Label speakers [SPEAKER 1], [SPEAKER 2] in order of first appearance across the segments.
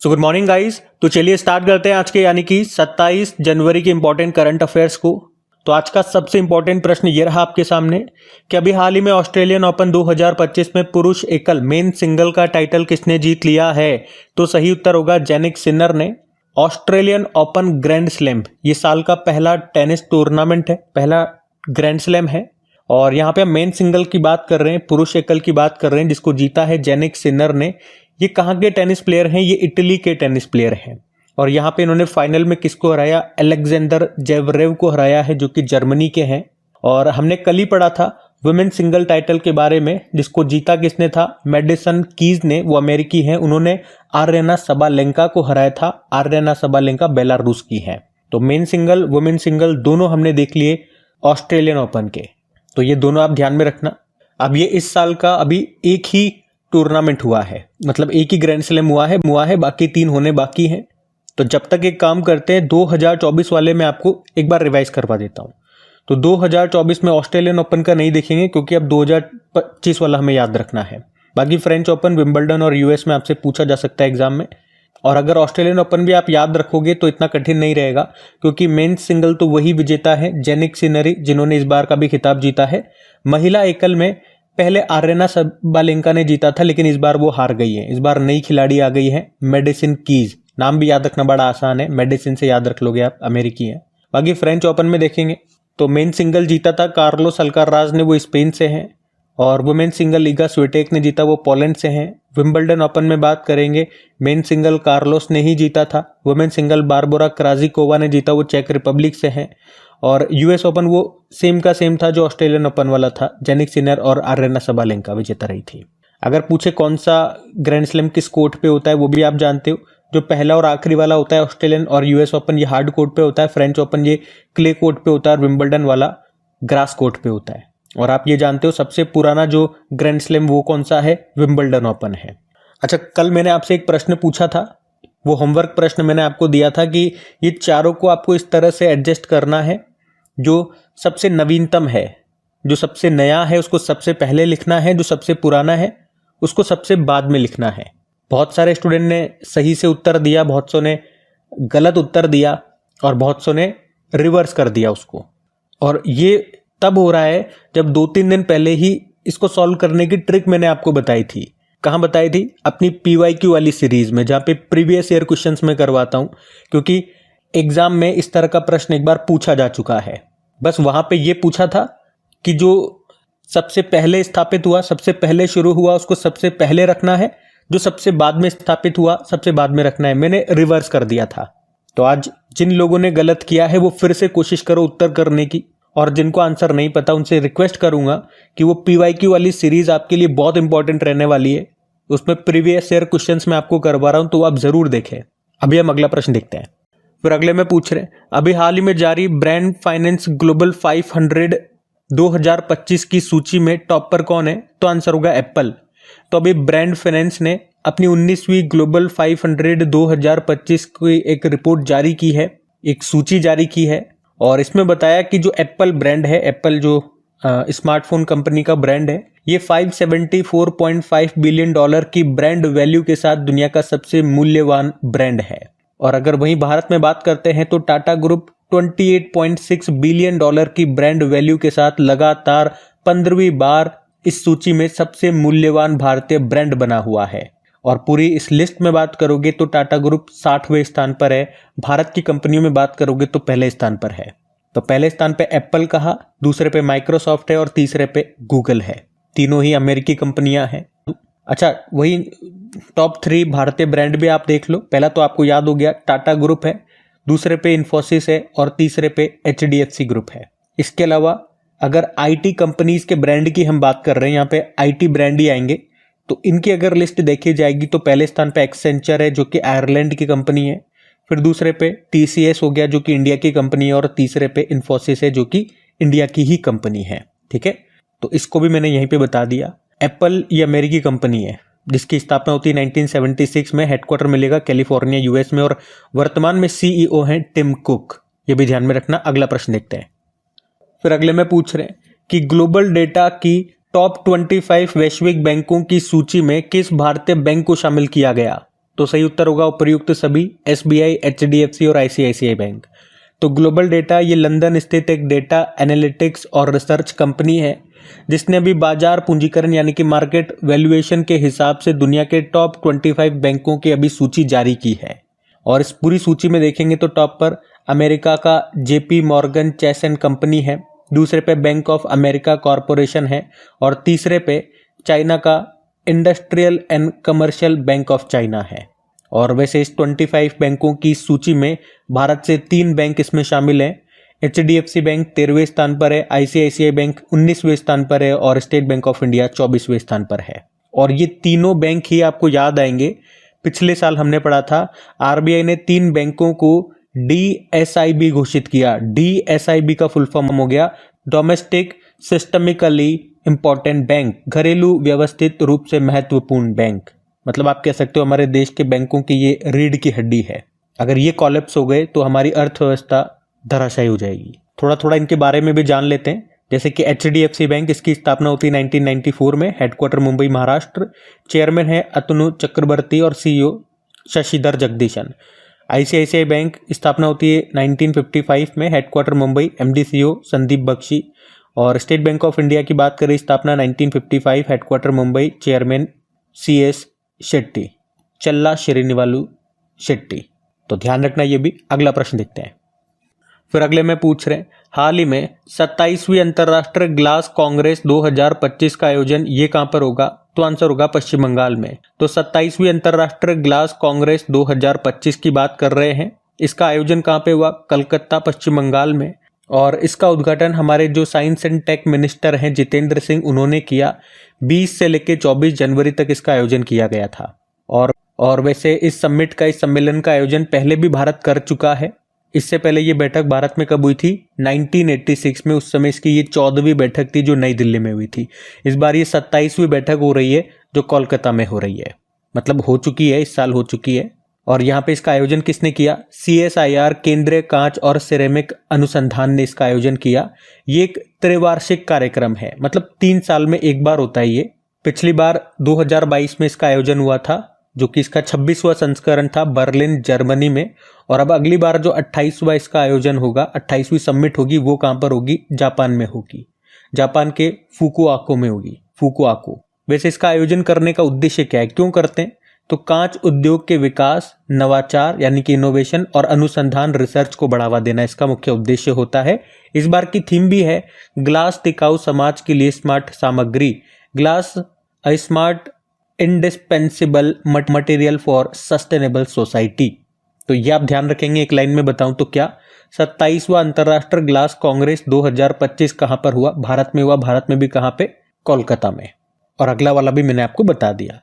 [SPEAKER 1] So good morning guys. तो चलिए start करते हैं आज के यानी कि 27 जनवरी के इंपॉर्टेंट करंट अफेयर्स को। तो आज का सबसे इंपॉर्टेंट प्रश्न ये रहा आपके सामने कि अभी हाल ही में ऑस्ट्रेलियन ओपन 2025 में पुरुष एकल मेन सिंगल का टाइटल किसने जीत लिया है। तो सही उत्तर होगा जेनिक सिनर ने। ऑस्ट्रेलियन ओपन ग्रैंड स्लैम ये साल का पहला टेनिस टूर्नामेंट है, पहला ग्रैंड स्लैम है। और यहाँ पे हम मेन सिंगल की बात कर रहे हैं, पुरुष एकल की बात कर रहे हैं, जिसको जीता है जेनिक सिनर ने। ये कहाँ के टेनिस प्लेयर हैं? ये इटली के टेनिस प्लेयर हैं। और यहाँ पे इन्होंने फाइनल में किसको हराया? अलेक्जेंडर जेवरेव को हराया है, जो कि जर्मनी के हैं। और हमने कल ही पढ़ा था वुमेन सिंगल टाइटल के बारे में, जिसको जीता किसने था? मेडिसन कीज ने, वो अमेरिकी हैं। उन्होंने आर्यना सबालेंका को हराया था। आर्यना सबालेंका बेलारूस की है। तो मेन सिंगल वुमेन सिंगल दोनों हमने देख लिए ऑस्ट्रेलियन ओपन के। तो ये दोनों आप ध्यान में रखना। अब ये इस साल का अभी एक ही टूर्नामेंट हुआ है, मतलब एक ही ग्रैंड स्लैम हुआ है, बाकी 3 होने बाकी हैं। तो जब तक एक काम करते हैं, 2024 वाले में आपको एक बार रिवाइज करवा देता हूं। तो 2024 में ऑस्ट्रेलियन ओपन का नहीं देखेंगे, क्योंकि अब 2025 वाला हमें याद रखना है। बाकी फ्रेंच ओपन, विंबलडन और यूएस में आपसे पूछा जा सकता है एग्जाम में। और अगर ऑस्ट्रेलियन ओपन भी आप याद रखोगे तो इतना कठिन नहीं रहेगा, क्योंकि मेंस सिंगल तो वही विजेता है जेनिक सिनरी, जिन्होंने इस बार का भी खिताब जीता है। महिला एकल में पहले आर्यना सबालेंका ने जीता था, लेकिन इस बार वो हार गई है। इस बार नई खिलाड़ी आ गई है, मेडिसिन कीज। नाम भी याद रखना बड़ा आसान है, मेडिसिन से याद रख लोगे आप, अमेरिकी है। बाकी फ्रेंच ओपन में देखेंगे तो मेन सिंगल जीता था कार्लोस अल्काराज ने, वो स्पेन से हैं। और वुमेन सिंगल इगा स्विटेक ने जीता, वो पोलैंड से हैं। विंबलडन ओपन में बात करेंगे, मेन सिंगल कार्लोस ने ही जीता था। वुमेन सिंगल बारबोरा क्राजिकोवा ने जीता, वो चेक रिपब्लिक से हैं। और यूएस ओपन वो सेम का सेम था जो ऑस्ट्रेलियन ओपन वाला था, जेनिक सिनर और आर्यना सबालेंका विजेता रही थी। अगर पूछे कौन सा ग्रैंड स्लैम किस कोर्ट पे होता है, वो भी आप जानते हो। जो पहला और आखिरी वाला होता है ऑस्ट्रेलियन और यूएस ओपन, ये हार्ड कोर्ट पे होता है। फ्रेंच ओपन ये क्ले कोर्ट पे होता है, और विंबलडन वाला ग्रास कोर्ट पे होता है। और आप ये जानते हो सबसे पुराना जो ग्रैंड स्लैम वो कौन सा है? विंबलडन ओपन है। अच्छा, कल मैंने आपसे एक प्रश्न पूछा था, वो होमवर्क प्रश्न मैंने आपको दिया था कि ये चारों को आपको इस तरह से एडजस्ट करना है, जो सबसे नवीनतम है, जो सबसे नया है उसको सबसे पहले लिखना है, जो सबसे पुराना है उसको सबसे बाद में लिखना है। बहुत सारे स्टूडेंट ने सही से उत्तर दिया, बहुत सौ ने गलत उत्तर दिया, और बहुत सौ ने रिवर्स कर दिया उसको। और ये तब हो रहा है जब 2-3 दिन पहले ही इसको सॉल्व करने की ट्रिक मैंने आपको बताई थी। कहाँ बताई थी? अपनी PYQ वाली सीरीज में, जहाँ पे प्रीवियस ईयर क्वेश्चंस में करवाता हूँ, क्योंकि एग्जाम में इस तरह का प्रश्न एक बार पूछा जा चुका है। बस वहां पे ये पूछा था कि जो सबसे पहले स्थापित हुआ, सबसे पहले शुरू हुआ, उसको सबसे पहले रखना है, जो सबसे बाद में स्थापित हुआ सबसे बाद में रखना है। मैंने रिवर्स कर दिया था। तो आज जिन लोगों ने गलत किया है वो फिर से कोशिश करो उत्तर करने की, और जिनको आंसर नहीं पता उनसे रिक्वेस्ट करूंगा कि वो PYQ वाली सीरीज आपके लिए बहुत इंपॉर्टेंट रहने वाली है। उसमें प्रीवियस ईयर क्वेश्चंस मैं आपको करवा रहा हूं, तो आप जरूर देखें। अभी हम अगला प्रश्न देखते हैं। फिर अगले में पूछ रहे हैं, अभी हाल ही में जारी ब्रांड फाइनेंस ग्लोबल 500 2025 की सूची में टॉप पर कौन है? तो आंसर होगा एप्पल। तो अभी ब्रांड फाइनेंस ने अपनी 19वीं ग्लोबल 500 2025 की एक रिपोर्ट जारी की है, एक सूची जारी की है। और इसमें बताया कि जो एप्पल ब्रांड है, एप्पल जो स्मार्टफोन कंपनी का ब्रांड है, ये $574.5 बिलियन की ब्रांड वैल्यू के साथ दुनिया का सबसे मूल्यवान ब्रांड है। और अगर वहीं भारत में बात करते हैं तो टाटा ग्रुप $28.6 बिलियन की ब्रांड वैल्यू के साथ लगातार 15वीं बार इस सूची में सबसे मूल्यवान भारतीय ब्रांड बना हुआ है। और पूरी इस लिस्ट में बात करोगे तो टाटा ग्रुप 60वें स्थान पर है। भारत की कंपनियों में बात करोगे तो पहले स्थान पर है। तो पहले स्थान पे एप्पल कहा, दूसरे पे माइक्रोसॉफ्ट है, और तीसरे पे गूगल है। तीनों ही अमेरिकी कंपनियां हैं। अच्छा, वही टॉप 3 भारतीय ब्रांड भी आप देख लो। पहला तो आपको याद हो गया, टाटा ग्रुप है, दूसरे पे इन्फोसिस है, और तीसरे पे HDFC ग्रुप है। इसके अलावा अगर IT कंपनीज के ब्रांड की हम बात कर रहे हैं, यहाँ पे IT ब्रांड ही आएंगे, तो इनकी अगर लिस्ट देखी जाएगी तो पहले स्थान पे एक्सेंचर है, जो कि आयरलैंड की कंपनी है। फिर दूसरे पे TCS हो गया, जो कि इंडिया की कंपनी है, और तीसरे पे इन्फोसिस है, जो कि इंडिया की ही कंपनी है। ठीक है, तो इसको भी मैंने यहीं पे बता दिया। एप्पल ये अमेरिकी कंपनी है, जिसकी स्थापना होती है 1976 में। हेडक्वार्टर मिलेगा कैलिफोर्निया US में, और वर्तमान में CEO हैं टिम कुक। ये भी ध्यान में रखना। अगला प्रश्न देखते हैं। फिर अगले में पूछ रहे हैं कि ग्लोबल डेटा की टॉप 25 वैश्विक बैंकों की सूची में किस भारतीय बैंक को शामिल किया गया? तो सही उत्तर होगा उपर्युक्त सभी, SBI, HDFC और ICICI बैंक। तो ग्लोबल डेटा ये लंदन स्थित एक डेटा एनालिटिक्स और रिसर्च कंपनी है जिसने अभी बाजार पूंजीकरण यानी कि मार्केट वैल्यूएशन के हिसाब से दुनिया के टॉप 25 बैंकों की अभी सूची जारी की है। और इस पूरी सूची में देखेंगे तो टॉप पर अमेरिका का JP Morgan Chase and company है, दूसरे पे बैंक ऑफ अमेरिका कॉरपोरेशन है और तीसरे पे चाइना का industrial and commercial bank of China है। और वैसे इस 25 बैंकों की सूची में भारत से 3 बैंक इसमें शामिल हैं। HDFC बैंक 13वें स्थान पर है, ICICI बैंक 19वें स्थान पर है और स्टेट बैंक ऑफ इंडिया 24वें स्थान पर है। और ये तीनों बैंक ही आपको याद आएंगे, पिछले साल हमने पढ़ा था RBI ने 3 बैंकों को DSIB घोषित किया। DSIB का फुल फॉर्म हो गया डोमेस्टिक सिस्टमिकली इंपॉर्टेंट बैंक, घरेलू व्यवस्थित रूप से महत्वपूर्ण बैंक। मतलब आप कह सकते हो हमारे देश के बैंकों की ये रीढ़ की हड्डी है। अगर ये कॉलेप्स हो गए तो हमारी अर्थव्यवस्था धराशायी हो जाएगी। थोड़ा थोड़ा इनके बारे में भी जान लेते हैं। जैसे कि HDFC बैंक, इसकी स्थापना होती है 1994 में, हेडक्वार्टर मुंबई महाराष्ट्र, चेयरमैन है अतनु चक्रवर्ती और CEO Shashidhar Jagdishan. ICICI bank स्थापना होती है 1955 में, headquarter Mumbai, MD CEO Sandeep Bakshi. और स्टेट बैंक ऑफ इंडिया की बात करें, स्थापना 1955, headquarter Mumbai, chairman CS Shetty, चल्ला श्रीनिवालू शेट्टी। तो ध्यान रखना ये भी। अगला प्रश्न देखते हैं। फिर अगले में पूछ रहे हैं, हाल ही में 27वीं अंतर्राष्ट्रीय ग्लास कांग्रेस 2025 का आयोजन ये कहां पर होगा? तो आंसर होगा पश्चिम बंगाल में। तो 27वीं अंतर्राष्ट्रीय ग्लास कांग्रेस 2025 की बात कर रहे हैं। इसका आयोजन कहां पे हुआ? कलकत्ता, पश्चिम बंगाल में। और इसका उद्घाटन हमारे जो साइंस एंड टेक मिनिस्टर हैं जितेंद्र सिंह, उन्होंने किया। 20 से लेकर 24 जनवरी तक इसका आयोजन किया गया था। और वैसे इस सम्मेलन का आयोजन पहले भी भारत कर चुका है। इससे पहले ये बैठक भारत में कब हुई थी? 1986 में। उस समय इसकी ये 14वीं बैठक थी जो नई दिल्ली में हुई थी। इस बार ये 27वीं बैठक हो रही है जो कोलकाता में हो रही है। मतलब हो चुकी है, इस साल हो चुकी है। और यहाँ पे इसका आयोजन किसने किया? CSIR केंद्रीय कांच और सिरेमिक अनुसंधान ने इसका आयोजन किया। ये एक त्रिवार्षिक कार्यक्रम है, मतलब 3 साल में एक बार होता है ये। पिछली बार 2022 में इसका आयोजन हुआ था, जो कि इसका 26वां संस्करण था बर्लिन, जर्मनी में। और अब अगली बार जो 28वां इसका आयोजन होगा, 28वीं समिट होगी, वो कहां पर होगी? जापान में होगी। जापान के फुकुओका में होगी, फुकुओका। वैसे इसका आयोजन करने का उद्देश्य क्या है, क्यों करते हैं? तो कांच उद्योग के विकास, नवाचार यानी कि इनोवेशन और अनुसंधान रिसर्च को बढ़ावा देना इसका मुख्य उद्देश्य होता है। इस बार की थीम भी है ग्लास टिकाऊ समाज के लिए स्मार्ट सामग्री, glass a smart indispensable material for sustainable society. तो ये आप ध्यान रखेंगे। एक लाइन में बताऊं तो क्या? 27वां अंतर्राष्ट्रीय ग्लास कांग्रेस 2025 कहां पर हुआ? भारत में हुआ। भारत में भी कहां पे? कोलकाता में। और अगला वाला भी मैंने आपको बता दिया।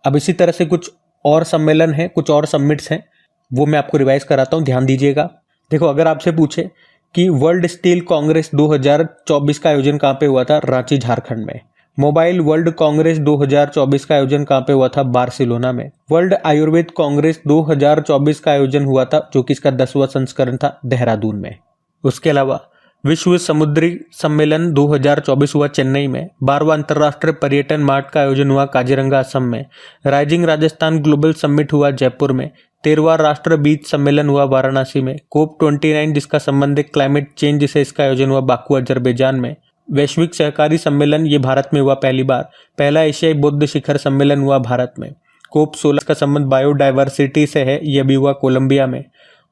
[SPEAKER 1] अब इसी तरह से कुछ और सम्मेलन हैं, कुछ और समिट्स हैं, वो मैं आपको रिवाइज कराता हूं, ध्यान दीजिएगा। देखो, अगर आपसे पूछे कि वर्ल्ड स्टील कांग्रेस 2024 का आयोजन कहां पे हुआ था? रांची, झारखंड में। मोबाइल वर्ल्ड कांग्रेस 2024 का आयोजन कहां पे हुआ था? बार्सिलोना में। वर्ल्ड आयुर्वेद कांग्रेस 2024 का आयोजन हुआ था, जो कि इसका 10वां संस्करण था, देहरादून में। उसके अलावा विश्व समुद्री सम्मेलन 2024 हुआ चेन्नई में। 12वां अंतर्राष्ट्रीय पर्यटन मार्ट का आयोजन हुआ काजीरंगा, असम में। राइजिंग राजस्थान ग्लोबल समिट हुआ जयपुर में। 13वां राष्ट्र बीज सम्मेलन हुआ वाराणसी में। COP29 जिसका संबंध है क्लाइमेट चेंज से, इसका आयोजन हुआ बाकू, अजरबैजान में। वैश्विक सहकारी सम्मेलन ये भारत में हुआ पहली बार। पहला एशियाई बौद्ध शिखर सम्मेलन हुआ भारत में। COP16 का संबंध बायोडाइवर्सिटी से है, ये भी हुआ कोलंबिया में।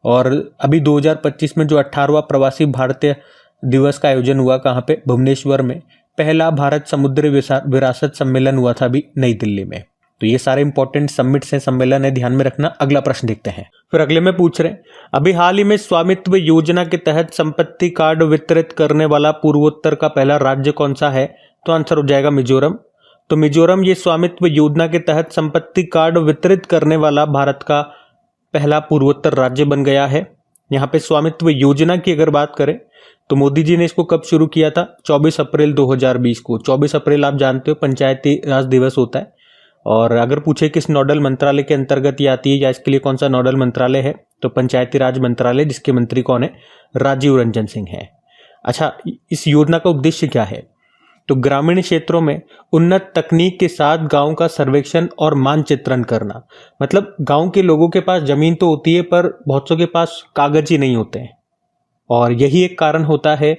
[SPEAKER 1] और अभी 2025 में जो 18वां प्रवासी भारतीय दिवस का आयोजन हुआ कहाँ पे? भुवनेश्वर में। पहला भारत समुद्री विरासत सम्मेलन हुआ था अभी नई दिल्ली में। तो ये सारे इंपॉर्टेंट समिट्स हैं, सम्मेलन है, ध्यान में रखना। अगला प्रश्न देखते हैं। फिर अगले में पूछ रहे हैं, अभी हाल ही में स्वामित्व योजना के तहत संपत्ति कार्ड वितरित करने वाला पूर्वोत्तर का पहला राज्य कौन सा है? तो आंसर हो जाएगा मिजोरम। तो मिजोरम ये स्वामित्व योजना के तहत संपत्ति कार्ड वितरित करने वाला भारत का पहला पूर्वोत्तर राज्य बन गया है। यहाँ पे स्वामित्व योजना की अगर बात करें तो मोदी जी ने इसको कब शुरू किया था? 24 अप्रैल 2020 को। 24 अप्रैल आप जानते हो पंचायती राज दिवस होता है। और अगर पूछे किस नोडल मंत्रालय के अंतर्गत ये आती है या इसके लिए कौन सा नोडल मंत्रालय है, तो पंचायती राज मंत्रालय, जिसके मंत्री कौन है? राजीव रंजन सिंह है। अच्छा, इस योजना का उद्देश्य क्या है? तो ग्रामीण क्षेत्रों में उन्नत तकनीक के साथ गांव का सर्वेक्षण और मानचित्रण करना, मतलब गांव के लोगों के पास जमीन तो होती है पर बहुत सौ के पास कागज ही नहीं होते हैं, और यही एक कारण होता है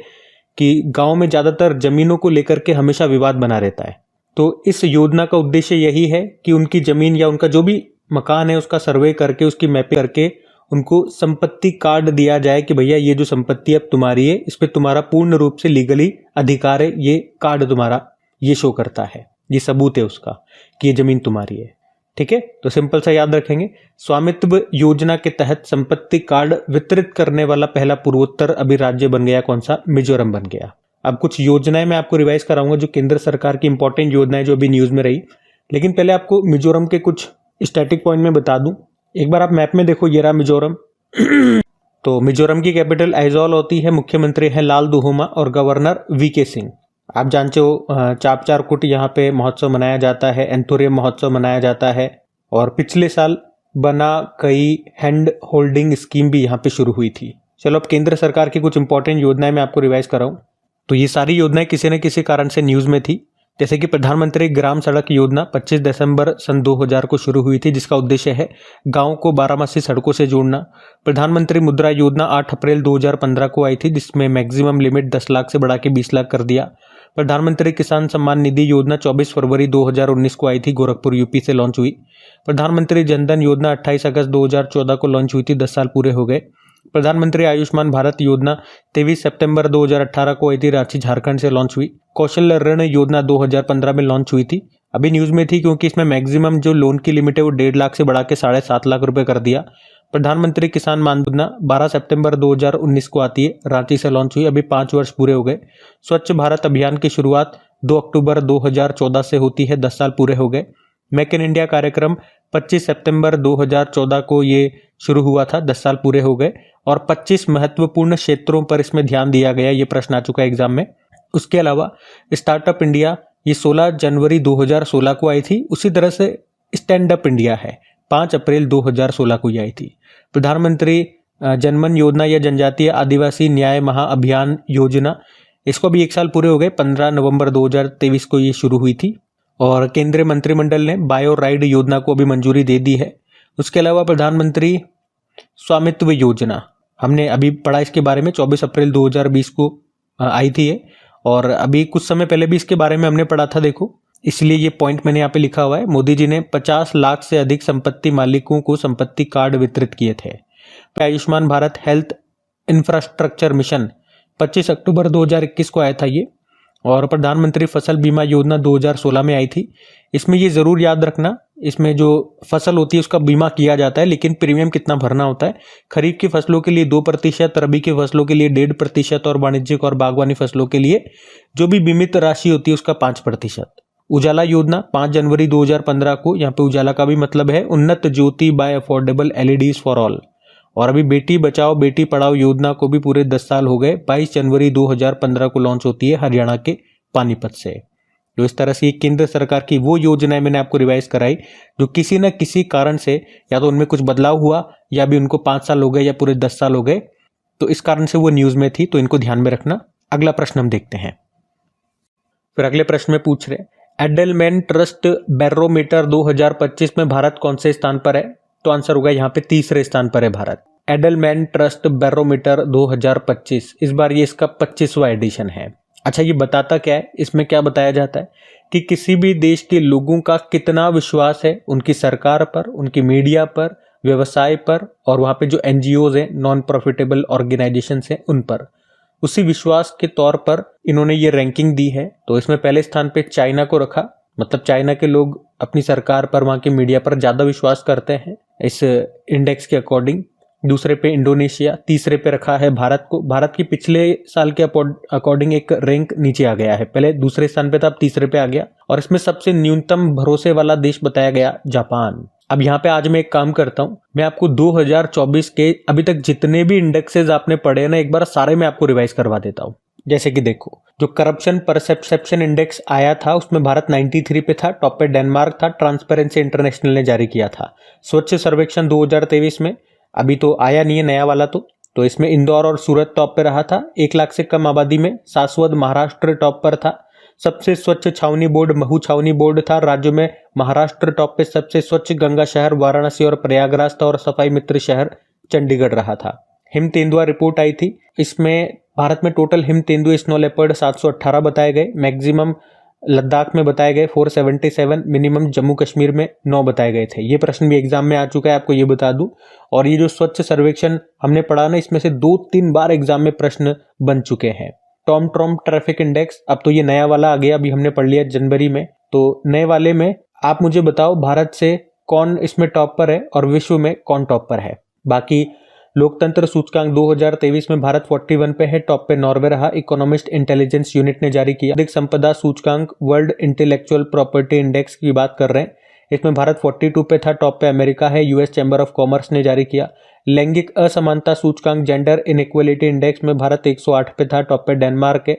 [SPEAKER 1] कि गांव में ज़्यादातर जमीनों को लेकर के हमेशा विवाद बना रहता है। तो इस योजना का उद्देश्य यही है कि उनकी जमीन या उनका जो भी मकान है उसका सर्वे करके, उसकी मैपिंग करके उनको संपत्ति कार्ड दिया जाए कि भैया ये जो संपत्ति अब तुम्हारी है, इस पे तुम्हारा पूर्ण रूप से लीगली अधिकार है, ये कार्ड तुम्हारा ये शो करता है, ये सबूत है उसका कि ये जमीन तुम्हारी है। ठीक है, तो सिंपल सा याद रखेंगे, स्वामित्व योजना के तहत संपत्ति कार्ड वितरित करने वाला पहला पूर्वोत्तर अभी राज्य बन गया कौन सा? मिजोरम बन गया। अब कुछ योजनाएं मैं आपको रिवाइज कराऊंगा जो केंद्र सरकार की इंपॉर्टेंट योजनाएं जो अभी न्यूज में रही, लेकिन पहले आपको मिजोरम के कुछ स्टैटिक पॉइंट में बता दूं। एक बार आप मैप में देखो, ये रहा मिजोरम। तो मिजोरम की कैपिटल आइजॉल होती है, मुख्यमंत्री है लाल दुहोमा और गवर्नर वीके सिंह। आप जानते हो चापचारकुट यहाँ पे महोत्सव मनाया जाता है, एंथोरियम महोत्सव मनाया जाता है, और पिछले साल बना कई हैंड होल्डिंग स्कीम भी यहाँ पे शुरू हुई थी। चलो अब केंद्र सरकार की कुछ इंपॉर्टेंट योजनाएं मैं आपको रिवाइज कराऊं। तो ये सारी योजनाएं किसी न किसी कारण से न्यूज में थी, जैसे कि प्रधानमंत्री ग्राम सड़क योजना 25 दिसंबर सन 2000 को शुरू हुई थी, जिसका उद्देश्य है गांव को 12 सड़कों से जोड़ना। प्रधानमंत्री मुद्रा योजना 8 अप्रैल 2015 को आई थी, जिसमें मैक्सिमम लिमिट 10 लाख से बढ़ा के 20 लाख कर दिया। प्रधानमंत्री किसान सम्मान निधि योजना 24 फरवरी 2019 को आई थी, गोरखपुर यूपी से लॉन्च हुई। प्रधानमंत्री जनधन योजना 28 अगस्त 2014 को लॉन्च हुई थी, 10 साल पूरे हो गए। प्रधानमंत्री आयुष्मान भारत योजना 23 सितंबर 2018 को आई थी, रांची झारखंड से लॉन्च हुई। कौशल ऋण योजना 2015 में लॉन्च हुई थी, अभी न्यूज में थी क्योंकि इसमें मैक्सिमम जो लोन की लिमिट है वो 1.5 लाख से बढ़ा के 7.5 लाख रुपए कर दिया। प्रधानमंत्री किसान मान योजना 12 सितंबर 2019 को आती है, रांची से लॉन्च हुई, अभी 5 वर्ष पूरे हो गए। स्वच्छ भारत अभियान की शुरुआत 2 अक्टूबर 2014 से होती है, 10 साल पूरे हो गए। मेक इन इंडिया कार्यक्रम 25 सितंबर 2014 को ये शुरू हुआ था, 10 साल पूरे हो गए, और 25 महत्वपूर्ण क्षेत्रों पर इसमें ध्यान दिया गया, ये प्रश्न आ चुका है एग्जाम में। उसके अलावा स्टार्टअप इंडिया ये 16 जनवरी 2016 को आई थी, उसी तरह से स्टैंड अप इंडिया है 5 अप्रैल 2016 को ये आई थी। प्रधानमंत्री जनमन योजना या जनजातीय आदिवासी न्याय महाअभियान योजना, इसको भी 1 साल पूरे हो गए, 15 नवंबर 2023 को ये शुरू हुई थी, और केंद्रीय मंत्रिमंडल ने बायो राइड योजना को भी मंजूरी दे दी है। उसके अलावा प्रधानमंत्री स्वामित्व योजना हमने अभी पढ़ा इसके बारे में, 24 अप्रैल 2020 को आई थी ये, और अभी कुछ समय पहले भी इसके बारे में हमने पढ़ा था, देखो इसलिए ये पॉइंट मैंने यहाँ पे लिखा हुआ है। मोदी जी ने 50 लाख से अधिक संपत्ति मालिकों को संपत्ति कार्ड वितरित किए थे। Ayushman Bharat health infrastructure mission 25 अक्टूबर 2021 को आया था ये, और प्रधानमंत्री फसल बीमा योजना 2016 में आई थी। इसमें ये ज़रूर याद रखना, इसमें जो फसल होती है उसका बीमा किया जाता है, लेकिन प्रीमियम कितना भरना होता है। खरीफ की फसलों के लिए 2%, रबी की फसलों के लिए 1.5%, और वाणिज्यिक और बागवानी फसलों के लिए जो भी बीमित राशि होती है उसका 5%। उजाला योजना 5 जनवरी 2015 को, यहाँ पे उजाला का भी मतलब है Unnat Jyoti by affordable LEDs for all. और अभी बेटी बचाओ बेटी पढ़ाओ योजना को भी पूरे 10 साल हो गए, 22 जनवरी 2015 को लॉन्च होती है हरियाणा के पानीपत से। तो इस तरह से ये केंद्र सरकार की वो योजनाएं मैंने आपको रिवाइज कराई जो किसी न किसी कारण से या तो उनमें कुछ बदलाव हुआ, या भी उनको 5 साल हो गए या पूरे 10 साल हो गए, तो इस कारण से वो न्यूज में थी, तो इनको ध्यान में रखना। अगला प्रश्न हम देखते हैं। फिर अगले प्रश्न में पूछ रहे एडेलमैन ट्रस्ट बैरोमीटर 2025 में भारत कौन से स्थान पर है? तो आंसर होगा यहाँ पे 3रे स्थान पर है भारत। एडेलमैन ट्रस्ट बैरोमीटर 2025, इस बार ये इसका 25वां एडिशन है। अच्छा, ये बताता क्या है? इसमें क्या बताया जाता है कि किसी भी देश के लोगों का कितना विश्वास है उनकी सरकार पर, उनकी मीडिया पर, व्यवसाय पर, और वहाँ पे जो NGOs हैं, नॉन प्रॉफिटेबल ऑर्गेनाइजेशन हैं, उन पर, उसी विश्वास के तौर पर इन्होंने ये रैंकिंग दी है। तो इसमें पहले स्थान पे चाइना को रखा, मतलब चाइना के लोग अपनी सरकार पर, वहाँ की मीडिया पर ज़्यादा विश्वास करते हैं इस इंडेक्स के अकॉर्डिंग। दूसरे पे इंडोनेशिया, तीसरे पे रखा है भारत को। भारत की पिछले साल के अकॉर्डिंग एक रैंक नीचे आ गया है, पहले दूसरे स्थान पे था, अब तीसरे पे आ गया। और इसमें सबसे न्यूनतम भरोसे वाला देश बताया गया जापान। अब यहाँ पे आज मैं एक काम करता हूँ, मैं आपको 2024 के अभी तक जितने भी इंडेक्सेस आपने पढ़े ना, एक बार सारे मैं आपको रिवाइज करवा देता हूँ। जैसे कि देखो, जो करप्शन परसेप्शन इंडेक्स आया था उसमें भारत 93 पे था, टॉप पे डेनमार्क था, ट्रांसपेरेंसी इंटरनेशनल ने जारी किया था। स्वच्छ सर्वेक्षण 2023 में अभी तो आया नहीं है नया वाला, तो इसमें इंदौर और सूरत टॉप पे रहा था। 1 लाख से कम आबादी में शाश्वत महाराष्ट्र टॉप पर था। सबसे स्वच्छ छावनी बोर्ड महू छावनी बोर्ड था। राज्यों में महाराष्ट्र टॉप पे सबसे स्वच्छ गंगा शहर वाराणसी और प्रयागराज था और सफाई मित्र शहर चंडीगढ़ रहा था। हिम तेंदुआ रिपोर्ट आई थी, इसमें भारत में टोटल हिम तेंदुए स्नो लेपर्ड 718 बताए गए, मैक्सिमम लद्दाख में बताए गए 477, मिनिमम जम्मू कश्मीर में 9 बताए गए थे। ये प्रश्न भी एग्जाम में आ चुका है, आपको ये बता दूं। और ये जो स्वच्छ सर्वेक्षण हमने पढ़ा ना, इसमें से 2-3 बार एग्जाम में प्रश्न बन चुके हैं। टॉम ट्रॉम ट्रैफिक इंडेक्स, अब तो ये नया वाला आ गया, अभी हमने पढ़ लिया जनवरी में। तो नए वाले में आप मुझे बताओ भारत से कौन इसमें टॉप पर है और विश्व में कौन टॉप पर है। बाकी लोकतंत्र सूचकांक 2023 में भारत 41 पे है, टॉप पे नॉर्वे रहा। इकोनॉमिस्ट इंटेलिजेंस यूनिट ने जारी किया। बौद्धिक संपदा सूचकांक वर्ल्ड इंटेलेक्चुअल प्रॉपर्टी इंडेक्स की बात कर रहे हैं, इसमें भारत 42 पे था, टॉप पे अमेरिका है। यूएस चैम्बर ऑफ कॉमर्स ने जारी किया। लैंगिक असमानता सूचकांक जेंडर इनइक्वलिटी इंडेक्स में भारत 108 पे था, टॉप पे डेनमार्क है।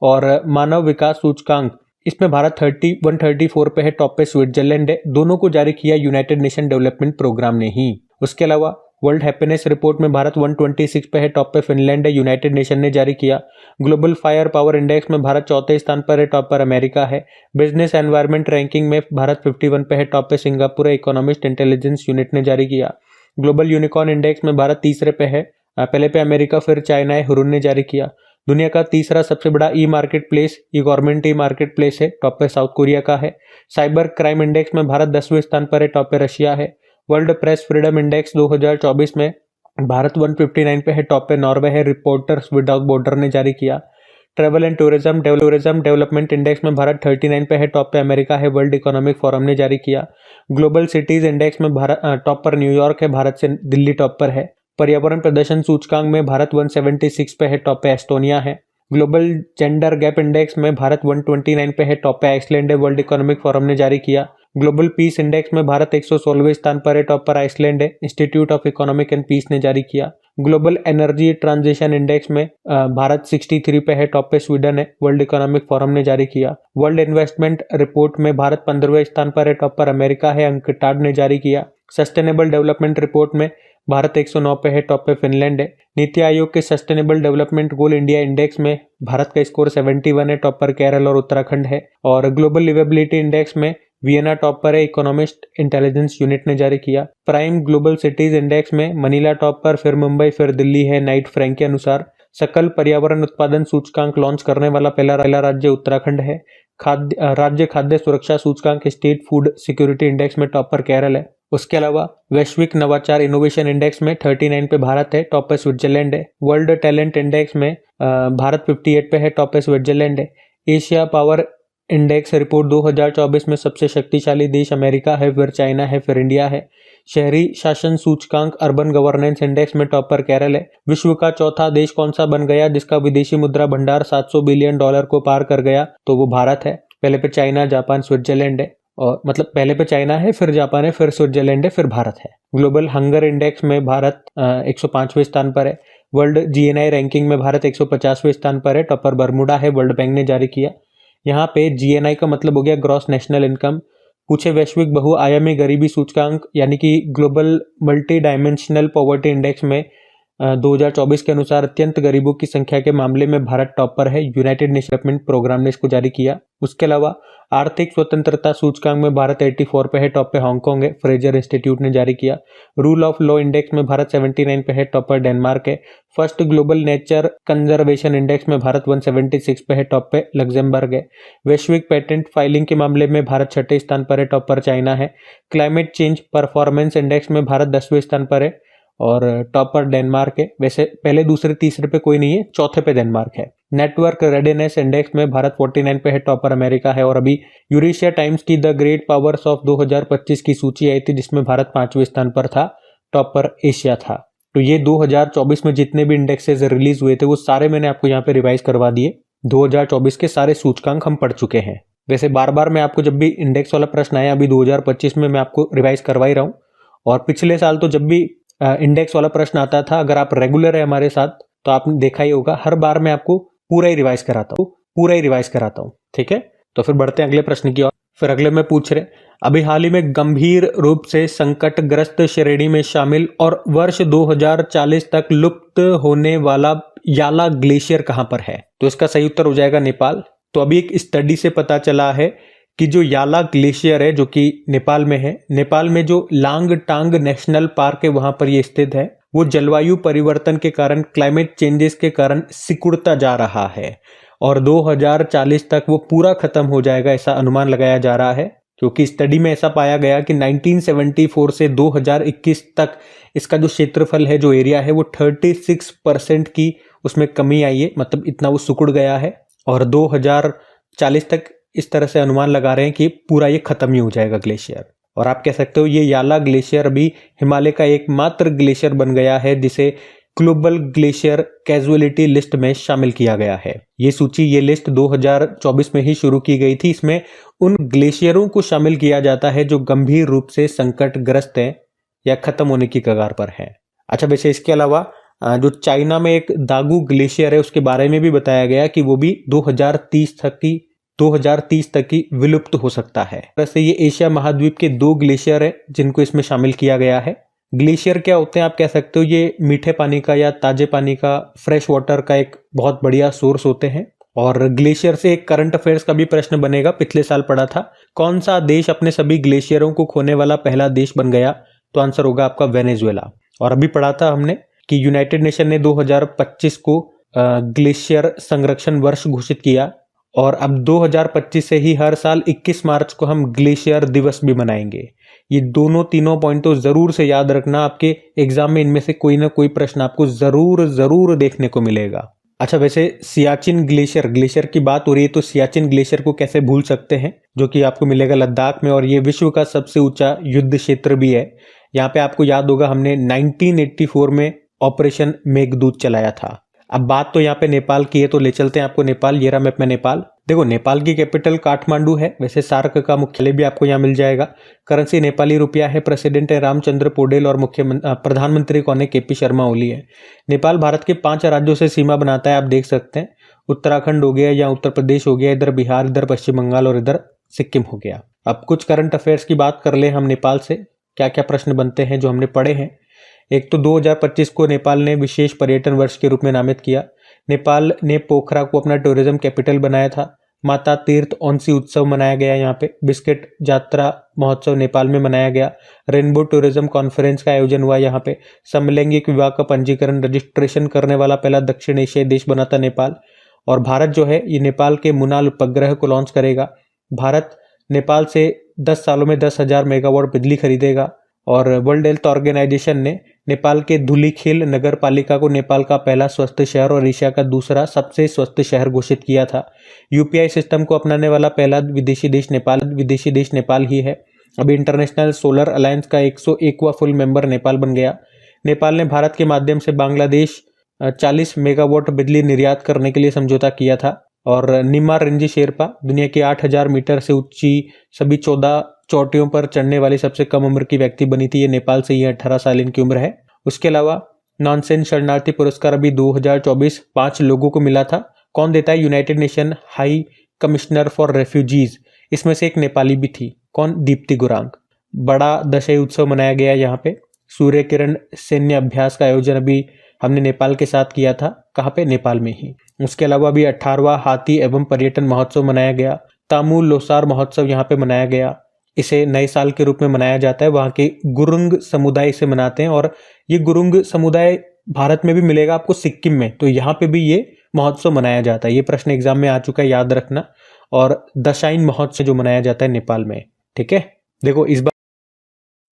[SPEAKER 1] और मानव विकास सूचकांक, इसमें भारत 134 पे है, टॉप पे स्विट्जरलैंड है। दोनों को जारी किया यूनाइटेड नेशन डेवलपमेंट प्रोग्राम ने ही। उसके अलावा वर्ल्ड हैप्पीनेस रिपोर्ट में भारत 126 पे है, टॉप पे फिनलैंड है, यूनाइटेड नेशन ने जारी किया। ग्लोबल फायर पावर इंडेक्स में भारत 4थे स्थान पर है, टॉप पर अमेरिका है। बिजनेस एनवायरनमेंट रैंकिंग में भारत 51 पे है, टॉप पे सिंगापुर है, इकोनॉमिस्ट इंटेलिजेंस यूनिट ने जारी किया। ग्लोबल यूनिकॉर्न इंडेक्स में भारत तीसरे पे है, पहले पे अमेरिका फिर चाइना है, हुरुन ने जारी किया। दुनिया का तीसरा सबसे बड़ा ई मार्केट प्लेस, ई गवर्नमेंट ई मार्केट प्लेस है, टॉप पे साउथ कोरिया का है। साइबर क्राइम इंडेक्स में भारत 10वें स्थान पर है, टॉप पे रशिया है। वर्ल्ड प्रेस फ्रीडम इंडेक्स 2024 में भारत 159 पे है, टॉप पे नॉर्वे है, रिपोर्टर्स विदाउट बॉर्डर ने जारी किया। Travel and tourism development index में भारत 39 पे है, टॉप पे अमेरिका है, वर्ल्ड इकोनॉमिक फोरम ने जारी किया। ग्लोबल सिटीज इंडेक्स में भारत टॉप पर न्यूयॉर्क है, भारत से दिल्ली टॉप पर है। पर्यावरण प्रदर्शन सूचकांक में भारत 176 पे है, टॉप पे एस्टोनिया है। ग्लोबल जेंडर गैप इंडेक्स में भारत 129 पे है, टॉप पे आइसलैंड है, वर्ल्ड इकोनॉमिक फोरम ने जारी किया। ग्लोबल पीस इंडेक्स में भारत 116वें स्थान पर है, टॉप पर आइसलैंड है, Institute of Economic and Peace ने जारी किया। ग्लोबल एनर्जी ट्रांजिशन इंडेक्स में भारत 63 पे है, टॉप पे स्वीडन है, वर्ल्ड इकोनॉमिक फोरम ने जारी किया। वर्ल्ड इन्वेस्टमेंट रिपोर्ट में भारत 15वें स्थान पर है, टॉप पर अमेरिका है, अंकटाड ने जारी किया। सस्टेनेबल डेवलपमेंट रिपोर्ट में भारत 109 पे है, टॉप पे फिनलैंड है। नीति आयोग के sustainable development goal India index में भारत का स्कोर 71 है, टॉप पर केरल और उत्तराखंड है। और ग्लोबल लिवेबिलिटी इंडेक्स में वियना टॉप पर है, इकोनॉमिस्ट इंटेलिजेंस यूनिट ने जारी किया। प्राइम ग्लोबल सिटीज इंडेक्स में मनीला टॉप पर, फिर मुंबई, फिर दिल्ली है, नाइट फ्रैंक के अनुसार। सकल पर्यावरण उत्पादन सूचकांक लॉन्च करने वाला पहला राज्य उत्तराखंड है। राज्य खाद्य सुरक्षा सूचकांक स्टेट फूड सिक्योरिटी इंडेक्स में टॉप पर केरल है। उसके अलावा वैश्विक नवाचार इनोवेशन इंडेक्स में 39 पे भारत है, टॉप पे स्विट्जरलैंड है। वर्ल्ड टैलेंट इंडेक्स में भारत 58 पे है, टॉप पे स्विट्जरलैंड है। एशिया पावर इंडेक्स रिपोर्ट 2024 में सबसे शक्तिशाली देश अमेरिका है, फिर चाइना है, फिर इंडिया है। शहरी शासन सूचकांक अर्बन गवर्नेंस इंडेक्स में टॉप पर केरल है। विश्व का चौथा देश कौन सा बन गया जिसका विदेशी मुद्रा भंडार $700 बिलियन को पार कर गया, तो वो भारत है। पहले पे चाइना, जापान, स्विट्जरलैंड है, और मतलब पहले पे चाइना है, फिर जापान है, फिर स्विट्जरलैंड है, फिर भारत है। ग्लोबल हंगर इंडेक्स में भारत 105वें स्थान पर है। वर्ल्ड जीएनआई रैंकिंग में भारत 150वें स्थान पर है, टॉप पर बरमूडा है, वर्ल्ड बैंक ने जारी किया। यहाँ पे जीएनआई का मतलब हो गया ग्रॉस नेशनल इनकम। पूछे वैश्विक बहुआयामी गरीबी सूचकांक यानी कि global multi dimensional poverty index में 2024 के अनुसार अत्यंत गरीबों की संख्या के मामले में भारत टॉप पर है, यूनाइटेड नेशन डेवलपमेंट प्रोग्राम ने इसको जारी किया। उसके अलावा आर्थिक स्वतंत्रता सूचकांक में भारत 84 पे है, टॉप पे हांगकांग है, फ्रेजर इंस्टीट्यूट ने जारी किया। रूल ऑफ लॉ इंडेक्स में भारत 79 पे है, टॉप पर डेनमार्क है। First global nature conservation index में भारत 176 पे है, टॉप पे लग्जमबर्ग है। वैश्विक पेटेंट फाइलिंग के मामले में भारत 6ठे स्थान पर है, टॉप पर चाइना है। क्लाइमेट चेंज परफॉर्मेंस इंडेक्स में भारत 10वें स्थान पर है और टॉप पर डेनमार्क है। वैसे पहले, दूसरे, तीसरे पे कोई नहीं है, चौथे पे डेनमार्क है। नेटवर्क रेडीनेस इंडेक्स में भारत 49 पे है, टॉप पर अमेरिका है। और अभी यूरेशिया टाइम्स की द ग्रेट पावर्स ऑफ 2025 की सूची आई थी जिसमें भारत 5वें स्थान पर था, टॉप पर एशिया था। तो ये 2024 में जितने भी इंडेक्सेस रिलीज हुए थे वो सारे मैंने आपको यहाँ पे रिवाइज करवा दिए। 2024 के सारे सूचकांक हम पढ़ चुके हैं। वैसे बार बार मैं आपको जब भी इंडेक्स वाला प्रश्न आया, अभी 2025 में मैं आपको रिवाइज करवा ही रहा हूँ। और पिछले साल तो जब भी इंडेक्स वाला प्रश्न आता था, अगर आप रेगुलर है हमारे साथ तो आपने देखा ही होगा, हर बार मैं आपको पूरा ही रिवाइज कराता हूँ, ठीक है। तो फिर बढ़ते हैं अगले प्रश्न की ओर। फिर अगले में पूछ रहे, अभी हाल ही में गंभीर रूप से संकटग्रस्त श्रेणी में शामिल और वर्ष 2040 तक लुप्त होने वाला याला ग्लेशियर कहां पर है? तो इसका सही उत्तर हो जाएगा नेपाल। तो अभी एक स्टडी से पता चला है कि जो याला ग्लेशियर है जो कि नेपाल में है, नेपाल में जो लांगटांग नेशनल पार्क है वहां पर ये स्थित है, वो जलवायु परिवर्तन के कारण, क्लाइमेट चेंजेस के कारण सिकुड़ता जा रहा है और 2040 तक वो पूरा खत्म हो जाएगा ऐसा अनुमान लगाया जा रहा है। क्योंकि स्टडी में ऐसा पाया गया कि 1974 से 2021 तक इसका जो क्षेत्रफल है, जो एरिया है, वो 36% की उसमें कमी आई है, मतलब इतना वो सिकुड़ गया है और 2040 तक इस तरह से अनुमान लगा रहे हैं कि पूरा ये खत्म ही हो जाएगा ग्लेशियर। और आप कह सकते हो ये याला ग्लेशियर अभी हिमालय का एकमात्र ग्लेशियर बन गया है जिसे ग्लोबल ग्लेशियर कैजुअलिटी लिस्ट में शामिल किया गया है। ये सूची, ये लिस्ट 2024 में ही शुरू की गई थी। इसमें उन ग्लेशियरों को शामिल किया जाता है जो गंभीर रूप से संकटग्रस्त हैं या खत्म होने की कगार पर हैं। अच्छा, वैसे इसके अलावा जो चाइना में एक दागू ग्लेशियर है उसके बारे में भी बताया गया कि वो भी 2030 तक की विलुप्त हो सकता है। वैसे ये एशिया महाद्वीप के 2 ग्लेशियर है जिनको इसमें शामिल किया गया है। ग्लेशियर क्या होते हैं आप कह सकते हो, ये मीठे पानी का या ताजे पानी का, फ्रेश वाटर का एक बहुत बढ़िया सोर्स होते हैं। और ग्लेशियर से एक करंट अफेयर्स का भी प्रश्न बनेगा, पिछले साल पढ़ा था, कौन सा देश अपने सभी ग्लेशियरों को खोने वाला पहला देश बन गया? तो आंसर होगा आपका वेनेजुएला। और अभी पढ़ा था हमने कि यूनाइटेड नेशन ने 2025 को ग्लेशियर संरक्षण वर्ष घोषित किया और अब 2025 से ही हर साल 21 मार्च को हम ग्लेशियर दिवस भी मनाएंगे। ये तीनों पॉइंट तो जरूर से याद रखना, आपके एग्जाम में इनमें से कोई ना कोई प्रश्न आपको जरूर देखने को मिलेगा। अच्छा, वैसे सियाचिन ग्लेशियर की बात हो रही है तो सियाचिन ग्लेशियर को कैसे भूल सकते हैं, जो कि आपको मिलेगा लद्दाख में और ये विश्व का सबसे ऊंचा युद्ध क्षेत्र भी है। यहाँ पे आपको याद होगा हमने 1984 में ऑपरेशन मेघदूत चलाया था। अब बात तो यहाँ पे नेपाल की है तो ले चलते हैं आपको नेपाल। ये रहा मैप में नेपाल। देखो, नेपाल की कैपिटल काठमांडू है। वैसे सार्क का मुख्यालय भी आपको यहाँ मिल जाएगा। करेंसी नेपाली रुपया है। प्रेसिडेंट है रामचंद्र पौडेल और प्रधानमंत्री कौन है? केपी शर्मा ओली है। नेपाल भारत के 5 राज्यों से सीमा बनाता है, आप देख सकते हैं। उत्तराखंड हो गया या उत्तर प्रदेश हो गया, इधर बिहार, इधर पश्चिम बंगाल और इधर सिक्किम हो गया। अब कुछ करंट अफेयर्स की बात कर ले हम नेपाल से, क्या क्या प्रश्न बनते हैं जो हमने पढ़े हैं। एक तो 2025 को नेपाल ने विशेष पर्यटन वर्ष के रूप में नामित किया। नेपाल ने पोखरा को अपना टूरिज्म कैपिटल बनाया था। माता तीर्थ औंसी उत्सव मनाया गया। यहाँ पे बिस्किट यात्रा महोत्सव नेपाल में मनाया गया। रेनबो टूरिज्म कॉन्फ्रेंस का आयोजन हुआ। यहाँ पे समलैंगिक विवाह का पंजीकरण रजिस्ट्रेशन करने वाला पहला दक्षिण एशियाई देश बना था नेपाल। और भारत जो है ये नेपाल के मुनाल उपग्रह को लॉन्च करेगा। भारत नेपाल से 10 सालों में 10,000 मेगावाट बिजली खरीदेगा। और वर्ल्ड हेल्थ ऑर्गेनाइजेशन ने नेपाल के धुलीखेल नगर पालिका को नेपाल का पहला स्वस्थ शहर और एशिया का दूसरा सबसे स्वस्थ शहर घोषित किया था। यूपीआई सिस्टम को अपनाने वाला पहला विदेशी देश नेपाल ही है। अभी इंटरनेशनल सोलर अलायंस का 101वां फुल मेंबर नेपाल बन गया। नेपाल ने भारत के माध्यम से बांग्लादेश 40 मेगावाट बिजली निर्यात करने के लिए समझौता किया था। और निमा रिंजी शेरपा दुनिया की 8,000 मीटर से ऊंची सभी 14 चोटियों पर चढ़ने वाली सबसे कम उम्र की व्यक्ति बनी थी। ये नेपाल से ही 18 साल इनकी उम्र है। उसके अलावा नॉनसेंस शरणार्थी पुरस्कार अभी 2024 5 लोगों को मिला था। कौन देता है? United nation high commissioner for refugees. इसमें से एक नेपाली भी थी। कौन? दीप्ति गुरांग। बड़ा दशहरी उत्सव मनाया गया यहाँ पे। सूर्य किरण सैन्य अभ्यास का आयोजन अभी हमने नेपाल के साथ किया था। कहाँ पे? नेपाल में ही। उसके अलावा अभी 18वां हाथी एवं पर्यटन महोत्सव मनाया गया। तामू लोसार महोत्सव यहाँ पे मनाया गया। इसे नए साल के रूप में मनाया जाता है। वहाँ के गुरुंग समुदाय से मनाते हैं और ये गुरुंग समुदाय भारत में भी मिलेगा आपको, सिक्किम में। तो यहाँ पे भी ये महोत्सव मनाया जाता है। ये प्रश्न एग्जाम में आ चुका है, याद रखना। और दशाइन महोत्सव जो मनाया जाता है नेपाल में, ठीक है। देखो इस बार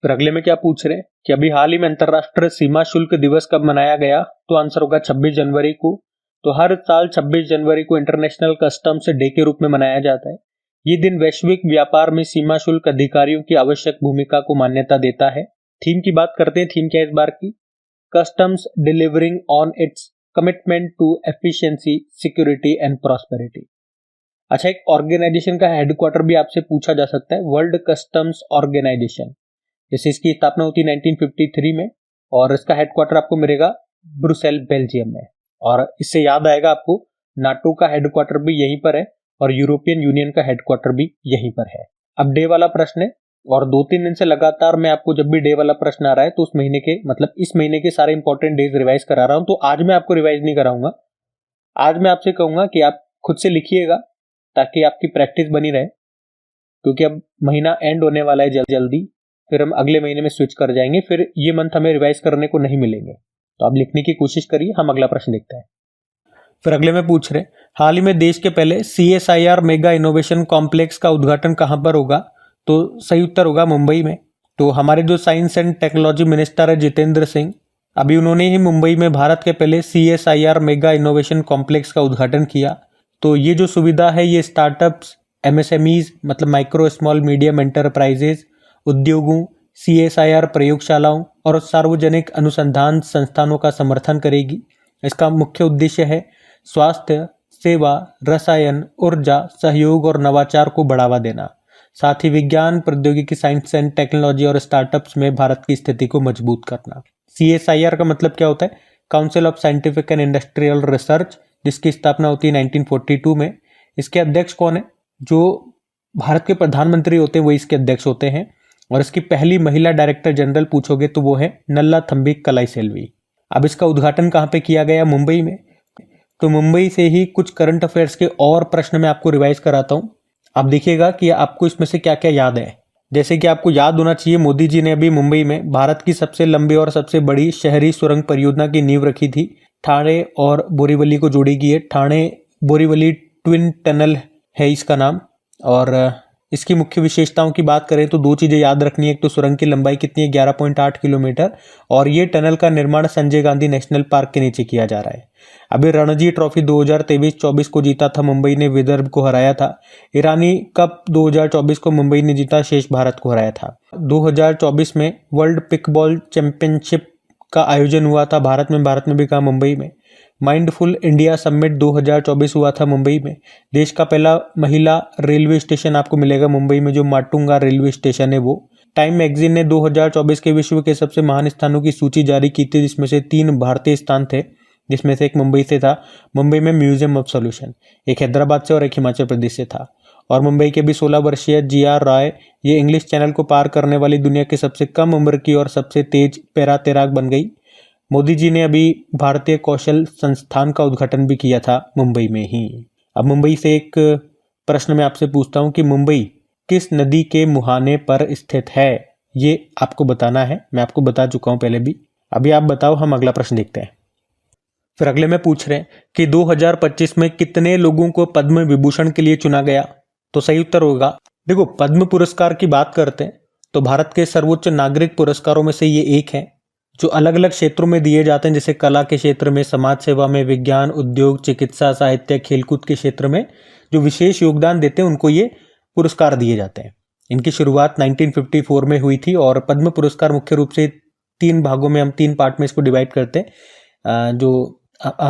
[SPEAKER 1] फिर अगले में क्या पूछ रहे हैं कि अभी हाल ही में अंतरराष्ट्रीय सीमा शुल्क दिवस कब मनाया गया? तो आंसर होगा 26 जनवरी को। तो हर साल 26 जनवरी को इंटरनेशनल कस्टम्स डे के रूप में मनाया जाता है। ये दिन वैश्विक व्यापार में सीमा शुल्क अधिकारियों की आवश्यक भूमिका को मान्यता देता है। थीम की बात करते हैं। थीम क्या है इस बार की? Customs delivering on its commitment to efficiency, security and prosperity. अच्छा, एक ऑर्गेनाइजेशन का हेडक्वार्टर भी आपसे पूछा जा सकता है, वर्ल्ड कस्टम्स ऑर्गेनाइजेशन। जैसे इसकी स्थापना होती है 1953 में और इसका हेडक्वार्टर आपको मिलेगा ब्रुसेल, बेल्जियम में। और इससे याद आएगा आपको, नाटो का हेडक्वार्टर भी यहीं पर है और यूरोपियन यूनियन का हेडक्वार्टर भी यहीं पर है। अब डे वाला प्रश्न है और 2-3 दिन से लगातार मैं आपको जब भी डे वाला प्रश्न आ रहा है तो उस महीने के, मतलब इस महीने के सारे इंपॉर्टेंट डेज रिवाइज करा रहा हूं। तो आज मैं आपको रिवाइज नहीं कराऊंगा। आज मैं आपसे कहूंगा कि आप खुद से लिखिएगा ताकि आपकी प्रैक्टिस बनी रहे, क्योंकि अब महीना एंड होने वाला है जल्दी, फिर हम अगले महीने में स्विच कर जाएंगे, फिर ये मंथ हमें रिवाइज करने को नहीं मिलेंगे। तो आप लिखने की कोशिश करिए। हम अगला प्रश्न देखते हैं। फिर अगले में पूछ रहे, हाल ही में देश के पहले CSIR मेगा इनोवेशन कॉम्प्लेक्स का उद्घाटन कहां पर होगा? तो सही उत्तर होगा मुंबई में। तो हमारे जो साइंस एंड टेक्नोलॉजी मिनिस्टर है जितेंद्र सिंह, अभी उन्होंने ही मुंबई में भारत के पहले CSIR मेगा इनोवेशन कॉम्प्लेक्स का उद्घाटन किया। तो ये जो सुविधा है ये स्टार्टअप्स, MSMEs मतलब माइक्रो स्मॉल मीडियम एंटरप्राइजेज, उद्योगों, CSIR प्रयोगशालाओं और सार्वजनिक अनुसंधान संस्थानों का समर्थन करेगी। इसका मुख्य उद्देश्य है स्वास्थ्य, सेवा, रसायन, ऊर्जा, सहयोग और नवाचार को बढ़ावा देना, साथ ही विज्ञान, प्रौद्योगिकी, साइंस एंड टेक्नोलॉजी और स्टार्टअप्स में भारत की स्थिति को मजबूत करना। CSIR का मतलब क्या होता है? Council of scientific and industrial research, जिसकी स्थापना होती है 1942 में। इसके अध्यक्ष कौन है? जो भारत के प्रधानमंत्री होते हैं वो इसके अध्यक्ष होते हैं। और इसकी पहली महिला डायरेक्टर जनरल पूछोगे तो वो है नल्ला थम्बी कलाईसेल्वी। अब इसका उद्घाटन कहाँ पे किया गया? मुंबई में। तो मुंबई से ही कुछ करंट अफेयर्स के और प्रश्न मैं आपको रिवाइज कराता हूँ। आप देखिएगा कि आपको इसमें से क्या क्या याद है। जैसे कि आपको याद होना चाहिए, मोदी जी ने अभी मुंबई में भारत की सबसे लंबी और सबसे बड़ी शहरी सुरंग परियोजना की नींव रखी थी। ठाणे और बोरीवली को जोड़ेगी ये। ठाणे बोरीवली ट्विन टनल है इसका नाम। और इसकी मुख्य विशेषताओं की बात करें तो दो चीज़ें याद रखनी है। एक तो सुरंग की लंबाई कितनी है, 11.8 किलोमीटर, और ये टनल का निर्माण संजय गांधी नेशनल पार्क के नीचे किया जा रहा है। अभी रणजी ट्रॉफी 2023-24 को जीता था मुंबई ने, विदर्भ को हराया था। ईरानी कप 2024 को मुंबई ने जीता, शेष भारत को हराया था। 2024 में वर्ल्ड पिकबॉल चैंपियनशिप का आयोजन हुआ था भारत में भी कहा मुंबई में। माइंडफुल इंडिया समिट 2024 हुआ था मुंबई में। देश का पहला महिला रेलवे स्टेशन आपको मिलेगा मुंबई में, जो माटुंगा रेलवे स्टेशन है वो। टाइम मैगजीन ने 2024 के विश्व के सबसे महान स्थानों की सूची जारी की थी, जिसमें से 3 भारतीय स्थान थे, जिसमें से एक मुंबई से था। मुंबई में म्यूजियम ऑफ सॉल्यूशन, एक हैदराबाद से और एक हिमाचल प्रदेश से था। और मुंबई के भी 16 वर्षीय GR राय, ये इंग्लिश चैनल को पार करने वाली दुनिया की सबसे कम उम्र की और सबसे तेज पैरा तैराक बन गई। मोदी जी ने अभी भारतीय कौशल संस्थान का उद्घाटन भी किया था मुंबई में ही। अब मुंबई से एक प्रश्न मैं आपसे पूछता हूं कि मुंबई किस नदी के मुहाने पर स्थित है? ये आपको बताना है। मैं आपको बता चुका हूं पहले भी। अभी आप बताओ। हम अगला प्रश्न देखते हैं। फिर अगले में पूछ रहे हैं कि 2025 में कितने लोगों को पद्म विभूषण के लिए चुना गया? तो सही उत्तर होगा, देखो, पद्म पुरस्कार की बात करते हैं तो भारत के सर्वोच्च नागरिक पुरस्कारों में से ये एक है, जो अलग अलग क्षेत्रों में दिए जाते हैं, जैसे कला के क्षेत्र में, समाज सेवा में, विज्ञान, उद्योग, चिकित्सा, साहित्य, खेलकूद के क्षेत्र में जो विशेष योगदान देते हैं उनको ये पुरस्कार दिए जाते हैं। इनकी शुरुआत 1954 में हुई थी और पद्म पुरस्कार मुख्य रूप से 3 भागों में, हम 3 पार्ट में इसको डिवाइड करते हैं। जो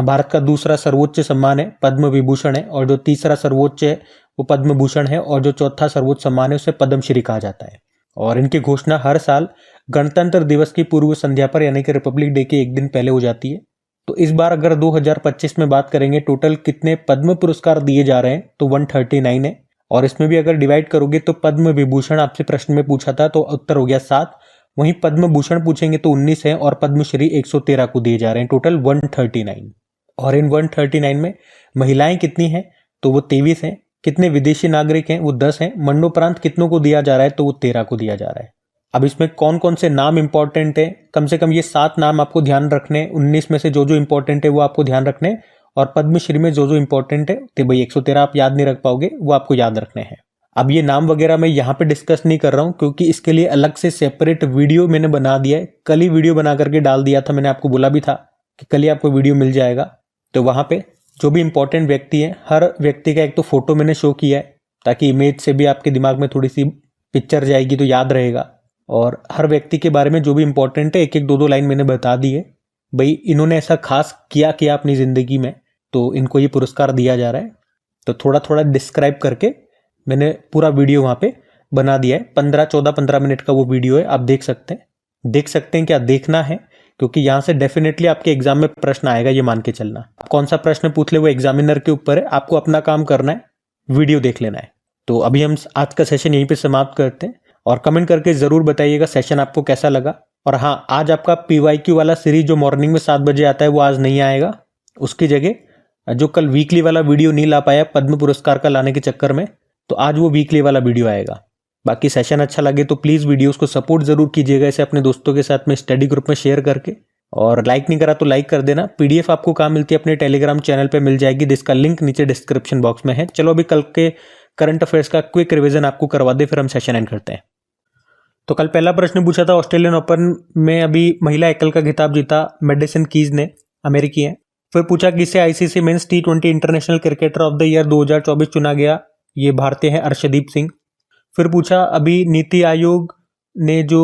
[SPEAKER 1] भारत का दूसरा सर्वोच्च सम्मान है पद्म विभूषण है, और जो तीसरा सर्वोच्च है वो पद्म भूषण है, और जो चौथा सर्वोच्च सम्मान है उसे पद्मश्री कहा जाता है। और इनकी घोषणा हर साल गणतंत्र दिवस की पूर्व संध्या पर, यानी कि रिपब्लिक डे के एक दिन पहले हो जाती है। तो इस बार अगर 2025 में बात करेंगे टोटल कितने पद्म पुरस्कार दिए जा रहे हैं, तो 139 है। और इसमें भी अगर डिवाइड करोगे तो पद्म विभूषण आपसे प्रश्न में पूछा था तो उत्तर हो गया 7, वहीं पद्म भूषण पूछेंगे तो 19 है, और पद्मश्री 113 को दिए जा रहे हैं, टोटल 139। और इन 139 में महिलाएं कितनी हैं? तो वो 23 हैं। कितने विदेशी नागरिक हैं? वो 10 हैं। मरणोपरांत कितनों को दिया जा रहा है? तो वो 13 को दिया जा रहा है। अब इसमें कौन कौन से नाम इंपॉर्टेंट है? कम से कम ये 7 नाम आपको ध्यान रखने, 19 में से जो जो इंपॉर्टेंट है वो आपको ध्यान रखने, और पद्मश्री में जो जो इंपॉर्टेंट है, तो भाई 113 आप याद नहीं रख पाओगे, वो आपको याद रखने हैं। अब ये नाम वगैरह मैं यहाँ पे डिस्कस नहीं कर रहा हूँ, क्योंकि इसके लिए अलग से सेपरेट वीडियो मैंने बना दिया है। कल ही वीडियो बना करके डाल दिया था, मैंने आपको बोला भी था कि कल ही आपको वीडियो मिल जाएगा। तो वहाँ पे जो भी इंपॉर्टेंट व्यक्ति है, हर व्यक्ति का एक तो फोटो मैंने शो किया है, ताकि इमेज से भी आपके दिमाग में थोड़ी सी पिक्चर जाएगी तो याद रहेगा। और हर व्यक्ति के बारे में जो भी इंपॉर्टेंट है, एक एक 2-2 लाइन मैंने बता दी है। भाई इन्होंने ऐसा खास किया अपनी जिंदगी में, तो इनको ये पुरस्कार दिया जा रहा है। तो थोड़ा थोड़ा डिस्क्राइब करके मैंने पूरा वीडियो वहाँ पे बना दिया है। 15 मिनट का वो वीडियो है, आप देख सकते हैं। क्या देखना है, क्योंकि यहाँ से डेफिनेटली आपके एग्जाम में प्रश्न आएगा, ये मान के चलना। कौन सा प्रश्न पूछ ले वो एग्जामिनर के ऊपर है, आपको अपना काम करना है, वीडियो देख लेना है। तो अभी हम आज का सेशन यहीं पे समाप्त करते हैं, और कमेंट करके जरूर बताइएगा सेशन आपको कैसा लगा। और हाँ, आज आपका PYQ वाला सीरीज जो मॉर्निंग में 7 बजे आता है वो आज नहीं आएगा, उसकी जगह जो कल वीकली वाला वीडियो नहीं ला पाया पद्म पुरस्कार का लाने के चक्कर में, तो आज वो वीकली वाला वीडियो आएगा। बाकी सेशन अच्छा लगे तो प्लीज़ वीडियोस को सपोर्ट ज़रूर कीजिएगा, इसे अपने दोस्तों के साथ में स्टडी ग्रुप में शेयर करके, और लाइक नहीं करा तो लाइक कर देना। पीडीएफ आपको कहाँ मिलती है, अपने टेलीग्राम चैनल पे मिल जाएगी, जिसका लिंक नीचे डिस्क्रिप्शन बॉक्स में है। चलो अभी कल के करंट अफेयर्स का क्विक रिवीजन आपको करवा दे, फिर हम सेशन एंड करते हैं। तो कल पहला प्रश्न पूछा था, ऑस्ट्रेलियन ओपन में अभी महिला एकल का खिताब जीता मैडिसन कीज ने, अमेरिकी हैं। फिर पूछा किसे ICC men's T20 international cricketer of the year 2024 चुना गया, ये भारतीय हैं अर्शदीप सिंह। फिर पूछा अभी नीति आयोग ने जो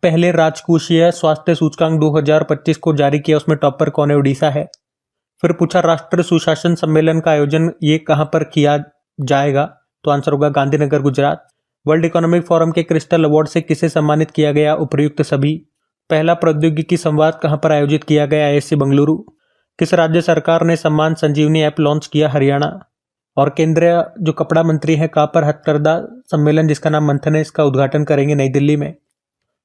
[SPEAKER 1] पहले राजकोषीय स्वास्थ्य सूचकांक 2025 को जारी किया, उसमें टॉपर कौन है, उड़ीसा है। फिर पूछा राष्ट्रीय सुशासन सम्मेलन का आयोजन ये कहाँ पर किया जाएगा, तो आंसर होगा Gandhinagar, Gujarat. World economic forum के क्रिस्टल अवार्ड से किसे सम्मानित किया गया, उपर्युक्त सभी। पहला प्रौद्योगिकी संवाद कहाँ पर आयोजित किया गया, IISc बेंगलुरु। किस राज्य सरकार ने सम्मान संजीवनी ऐप लॉन्च किया, हरियाणा। और केंद्रीय जो कपड़ा मंत्री हैं कहाँ पर हथकरघा सम्मेलन जिसका नाम मंथन है, इसका उद्घाटन करेंगे, नई दिल्ली में।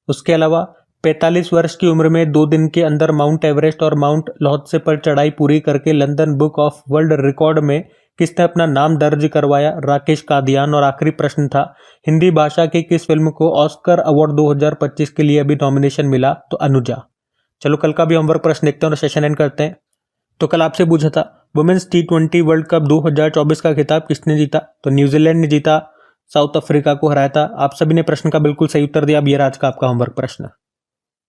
[SPEAKER 1] उसके अलावा 45 वर्ष की उम्र में 2 दिन के अंदर माउंट एवरेस्ट और माउंट लोत्से पर चढ़ाई पूरी करके London book of world record में किसने अपना नाम दर्ज करवाया, राकेश कादियान। और आखिरी प्रश्न था, हिंदी भाषा की किस फिल्म को ऑस्कर अवार्ड 2025 के लिए अभी नॉमिनेशन मिला, तो अनुजा। चलो कल का भी होमवर्क प्रश्न देखते हैं और सेशन एंड करते हैं। तो कल आपसे पूछा था वुमेन्स T20 वर्ल्ड कप 2024 का खिताब किसने जीता, तो न्यूजीलैंड ने जीता, साउथ अफ्रीका को हराया था। आप सभी ने प्रश्न का बिल्कुल सही उत्तर दिया। अब ये आज का आपका होमवर्क प्रश्न।